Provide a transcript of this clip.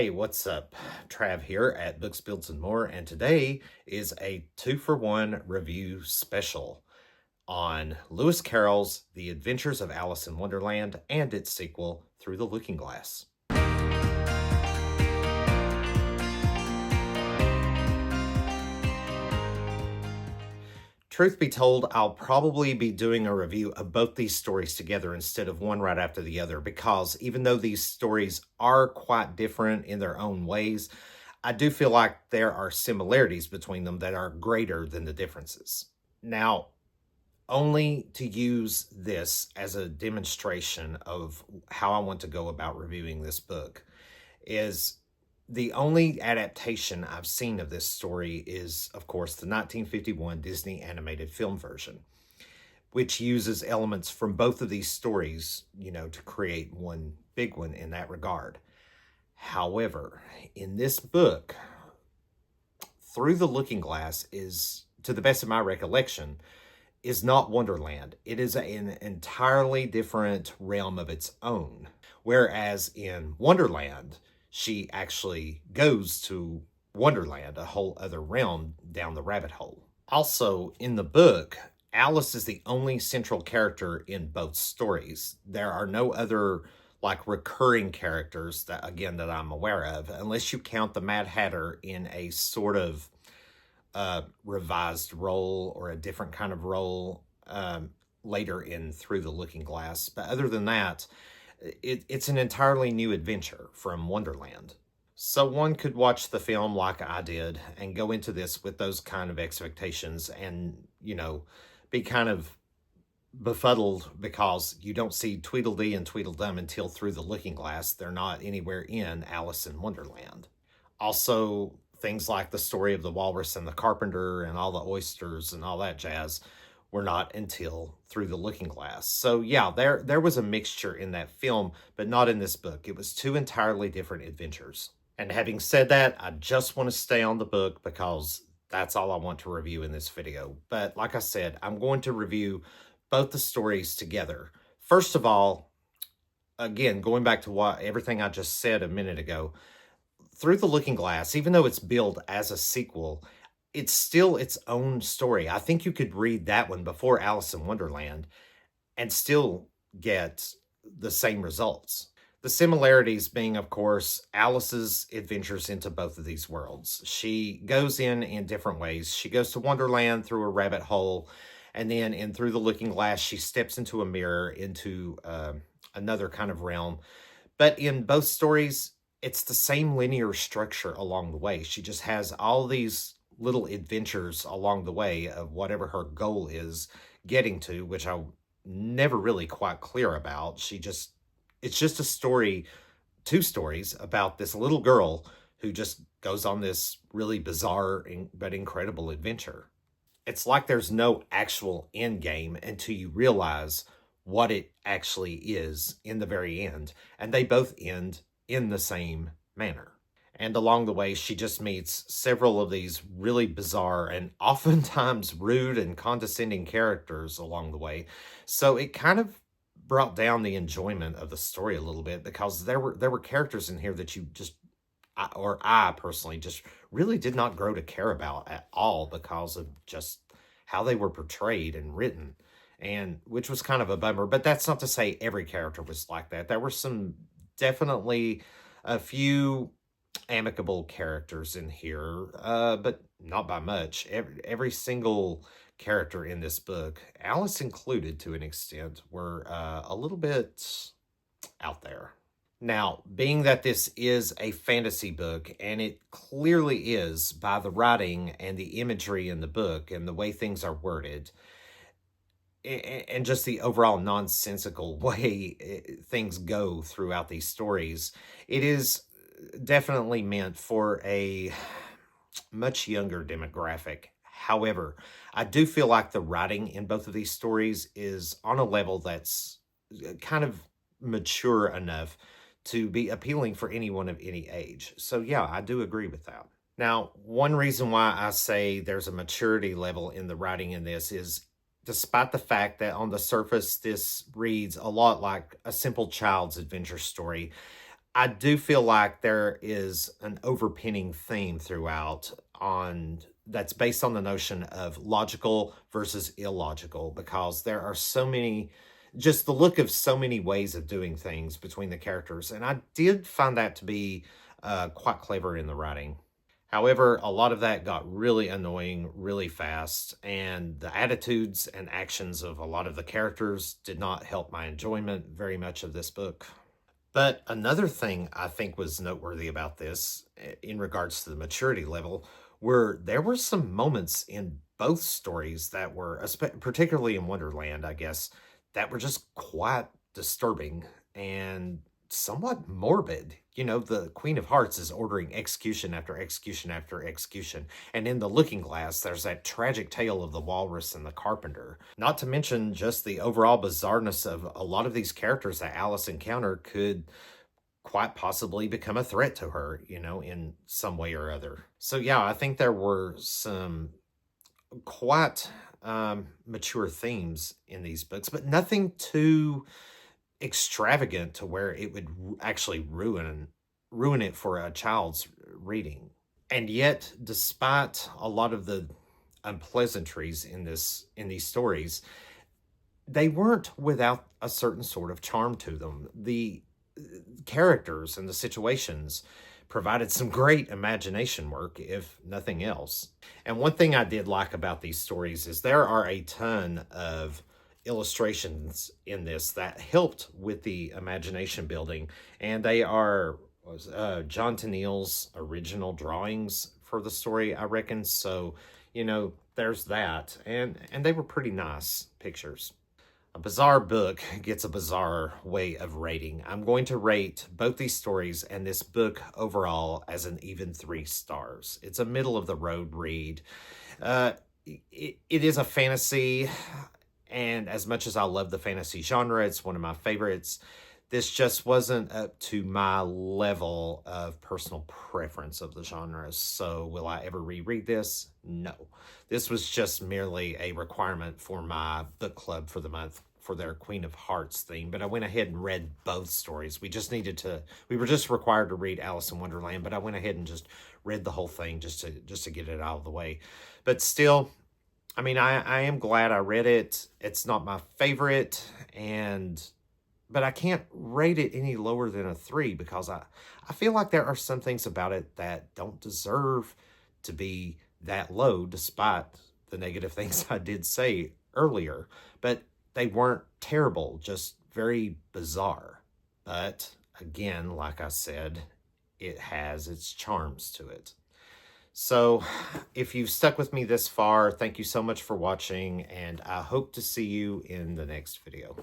Hey, what's up? Trav here at Books, Builds, and More, and today is a 2-for-1 review special on Lewis Carroll's The Adventures of Alice in Wonderland and its sequel, Through the Looking Glass. Truth be told, I'll probably be doing a review of both these stories together instead of one right after the other, because even though these stories are quite different in their own ways, I do feel like there are similarities between them that are greater than the differences. Now, only to use this as a demonstration of how I want to go about reviewing this book is the only adaptation I've seen of this story is, of course, the 1951 Disney animated film version, which uses elements from both of these stories, to create one big one in that regard. However, in this book, Through the Looking Glass is, to the best of my recollection, is not Wonderland. It is an entirely different realm of its own. Whereas in Wonderland, she actually goes to Wonderland, a whole other realm down the rabbit hole. Also, in the book, Alice is the only central character in both stories. There are no other recurring characters that I'm aware of, unless you count the Mad Hatter in a sort of revised role or a different kind of role later in Through the Looking Glass. But other than that, it's an entirely new adventure from Wonderland. So one could watch the film like I did and go into this with those kind of expectations and, be kind of befuddled because you don't see Tweedledee and Tweedledum until Through the Looking Glass. They're not anywhere in Alice in Wonderland. Also, things like the story of the walrus and the carpenter and all the oysters and all that jazz were not until Through the Looking Glass. So yeah, there was a mixture in that film, but not in this book. It was two entirely different adventures. And having said that, I just want to stay on the book because that's all I want to review in this video. But like I said, I'm going to review both the stories together. First of all, again, going back to everything I just said a minute ago, Through the Looking Glass, even though it's billed as a sequel, it's still its own story. I think you could read that one before Alice in Wonderland and still get the same results. The similarities being, of course, Alice's adventures into both of these worlds. She goes in different ways. She goes to Wonderland through a rabbit hole, and then in Through the Looking Glass, she steps into a mirror, into another kind of realm. But in both stories, it's the same linear structure along the way. She just has all these little adventures along the way of whatever her goal is getting to, which I'm never really quite clear about. It's just a story, two stories about this little girl who just goes on this really bizarre but incredible adventure. It's like there's no actual end game until you realize what it actually is in the very end. And they both end in the same manner. And along the way, she just meets several of these really bizarre and oftentimes rude and condescending characters along the way. So it kind of brought down the enjoyment of the story a little bit, because there were characters in here that I personally just really did not grow to care about at all because of just how they were portrayed and written, and which was kind of a bummer. But that's not to say every character was like that. There were definitely a few amicable characters in here, but not by much. Every single character in this book, Alice included to an extent, were a little bit out there. Now, being that this is a fantasy book, and it clearly is by the writing and the imagery in the book and the way things are worded, and just the overall nonsensical way things go throughout these stories, it is definitely meant for a much younger demographic. However, I do feel like the writing in both of these stories is on a level that's kind of mature enough to be appealing for anyone of any age. So yeah, I do agree with that. Now, one reason why I say there's a maturity level in the writing in this is, despite the fact that on the surface this reads a lot like a simple child's adventure story, I do feel like there is an overpinning theme throughout on that's based on the notion of logical versus illogical, because there are so many, just the look of so many ways of doing things between the characters, and I did find that to be quite clever in the writing. However, a lot of that got really annoying really fast, and the attitudes and actions of a lot of the characters did not help my enjoyment very much of this book. But another thing I think was noteworthy about this, in regards to the maturity level, were there were some moments in both stories that were, particularly in Wonderland, I guess, that were just quite disturbing and somewhat morbid. You know, the Queen of Hearts is ordering execution after execution after execution. And in The Looking Glass, there's that tragic tale of the walrus and the carpenter. Not to mention just the overall bizarreness of a lot of these characters that Alice encountered could quite possibly become a threat to her, you know, in some way or other. So, yeah, I think there were some quite mature themes in these books, but nothing too extravagant to where it would actually ruin it for a child's reading. And yet, despite a lot of the unpleasantries in these stories, they weren't without a certain sort of charm to them. The characters and the situations provided some great imagination work, if nothing else. And one thing I did like about these stories is there are a ton of illustrations in this that helped with the imagination building, and they are John Tennille's original drawings for the story, I reckon. So, you know, there's that, and they were pretty nice pictures. A bizarre book gets a bizarre way of rating. I'm going to rate both these stories and this book overall as an even 3 stars. It's a middle of the road read. It is a fantasy, and as much as I love the fantasy genre, it's one of my favorites. This just wasn't up to my level of personal preference of the genre. So will I ever reread this? No. This was just merely a requirement for my book club for the month for their Queen of Hearts theme. But I went ahead and read both stories. We were just required to read Alice in Wonderland, but I went ahead and just read the whole thing just to get it out of the way. But still, I mean, I am glad I read it. It's not my favorite, but I can't rate it any lower than a 3, because I feel like there are some things about it that don't deserve to be that low, despite the negative things I did say earlier. But they weren't terrible, just very bizarre. But again, like I said, it has its charms to it. So if you've stuck with me this far, thank you so much for watching, and I hope to see you in the next video.